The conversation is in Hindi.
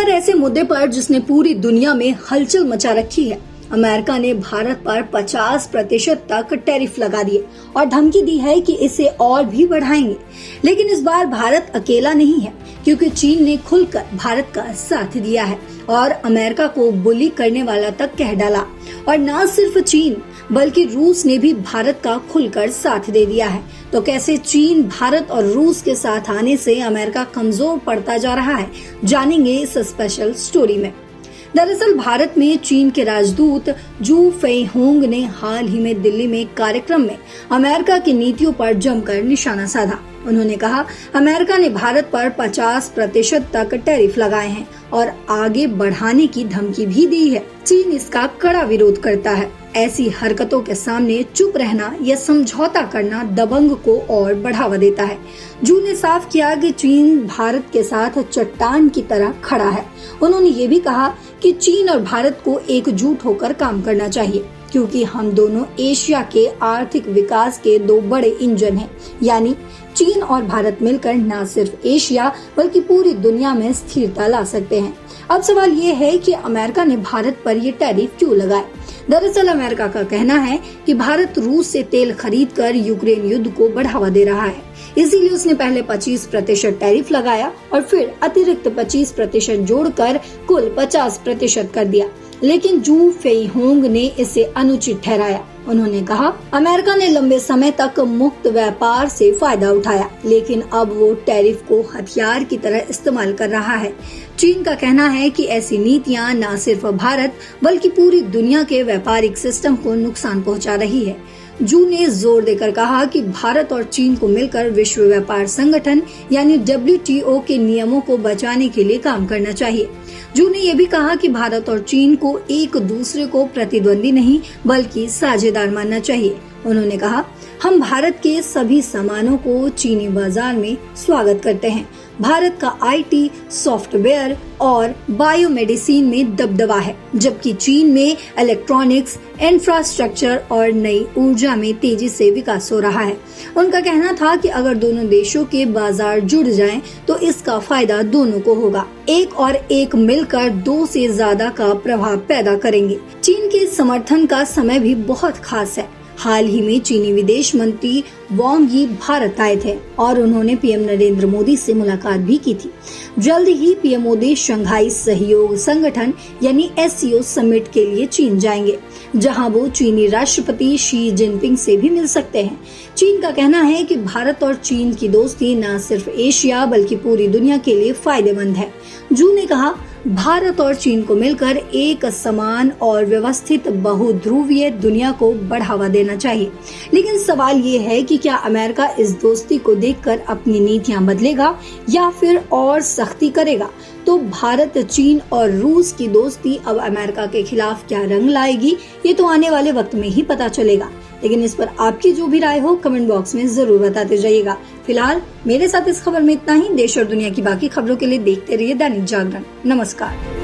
खबर ऐसे मुद्दे पर जिसने पूरी दुनिया में हलचल मचा रखी है। अमेरिका ने भारत पर 50% तक टैरिफ लगा दिए और धमकी दी है कि इसे और भी बढ़ाएंगे। लेकिन इस बार भारत अकेला नहीं है, क्योंकि चीन ने खुलकर भारत का साथ दिया है और अमेरिका को बुली करने वाला तक कह डाला। और न सिर्फ चीन बल्कि रूस ने भी भारत का खुलकर साथ दे दिया है। तो कैसे चीन, भारत और रूस के साथ आने से अमेरिका कमजोर पड़ता जा रहा है, जानेंगे इस स्पेशल स्टोरी में। दरअसल भारत में चीन के राजदूत जू फेइहोंग ने हाल ही में दिल्ली में एक कार्यक्रम में अमेरिका की नीतियों पर जमकर निशाना साधा। उन्होंने कहा, अमेरिका ने भारत पर 50% तक टैरिफ लगाए हैं और आगे बढ़ाने की धमकी भी दी है। चीन इसका कड़ा विरोध करता है। ऐसी हरकतों के सामने चुप रहना या समझौता करना दबंग को और बढ़ावा देता है। जू ने साफ किया कि चीन भारत के साथ चट्टान की तरह खड़ा है। उन्होंने ये भी कहा कि चीन और भारत को एकजुट होकर काम करना चाहिए, क्योंकि हम दोनों एशिया के आर्थिक विकास के दो बड़े इंजन हैं। यानी चीन और भारत मिलकर न सिर्फ एशिया बल्कि पूरी दुनिया में स्थिरता ला सकते हैं। अब सवाल ये है कि अमेरिका ने भारत पर ये टैरिफ क्यों लगाए। दरअसल अमेरिका का कहना है कि भारत रूस से तेल खरीदकर यूक्रेन युद्ध को बढ़ावा दे रहा है, इसीलिए उसने पहले 25% टैरिफ लगाया और फिर अतिरिक्त 25% जोड़कर कुल 50% कर दिया। लेकिन जू फेइहोंग ने इसे अनुचित ठहराया। उन्होंने कहा, अमेरिका ने लंबे समय तक मुक्त व्यापार से फायदा उठाया, लेकिन अब वो टैरिफ को हथियार की तरह इस्तेमाल कर रहा है। चीन का कहना है कि ऐसी नीतियां न सिर्फ भारत बल्कि पूरी दुनिया के व्यापारिक सिस्टम को नुकसान पहुंचा रही है। जू ने जोर देकर कहा कि भारत और चीन को मिलकर विश्व व्यापार संगठन यानी WTO के नियमों को बचाने के लिए काम करना चाहिए। जू ने यह भी कहा कि भारत और चीन को एक दूसरे को प्रतिद्वंदी नहीं बल्कि साझेदार मानना चाहिए। उन्होंने कहा, हम भारत के सभी सामानों को चीनी बाजार में स्वागत करते हैं। भारत का IT, सॉफ्टवेयर और बायोमेडिसिन में दबदबा है, जबकि चीन में इलेक्ट्रॉनिक्स, इंफ्रास्ट्रक्चर और नई ऊर्जा में तेजी से विकास हो रहा है। उनका कहना था कि अगर दोनों देशों के बाजार जुड़ जाएं, तो इसका फायदा दोनों को होगा। एक और एक मिलकर 2 से ज्यादा का प्रभाव पैदा करेंगे। चीन के समर्थन का समय भी बहुत खास है। हाल ही में चीनी विदेश मंत्री वांग यी भारत आए थे और उन्होंने PM नरेंद्र मोदी से मुलाकात भी की थी। जल्द ही PM मोदी शंघाई सहयोग संगठन यानी SCO समिट के लिए चीन जाएंगे, जहां वो चीनी राष्ट्रपति शी जिनपिंग से भी मिल सकते हैं। चीन का कहना है कि भारत और चीन की दोस्ती न सिर्फ एशिया बल्कि पूरी दुनिया के लिए फायदेमंद है। जू ने कहा, भारत और चीन को मिलकर एक समान और व्यवस्थित बहुध्रुवीय दुनिया को बढ़ावा देना चाहिए। लेकिन सवाल ये है कि क्या अमेरिका इस दोस्ती को देखकर अपनी नीतियां बदलेगा या फिर और सख्ती करेगा। तो भारत, चीन और रूस की दोस्ती अब अमेरिका के खिलाफ क्या रंग लाएगी, ये तो आने वाले वक्त में ही पता चलेगा। लेकिन इस पर आपकी जो भी राय हो कमेंट बॉक्स में जरूर बताते जाइएगा। फिलहाल मेरे साथ इस खबर में इतना ही। देश और दुनिया की बाकी खबरों के लिए देखते रहिए दैनिक जागरण। नमस्कार।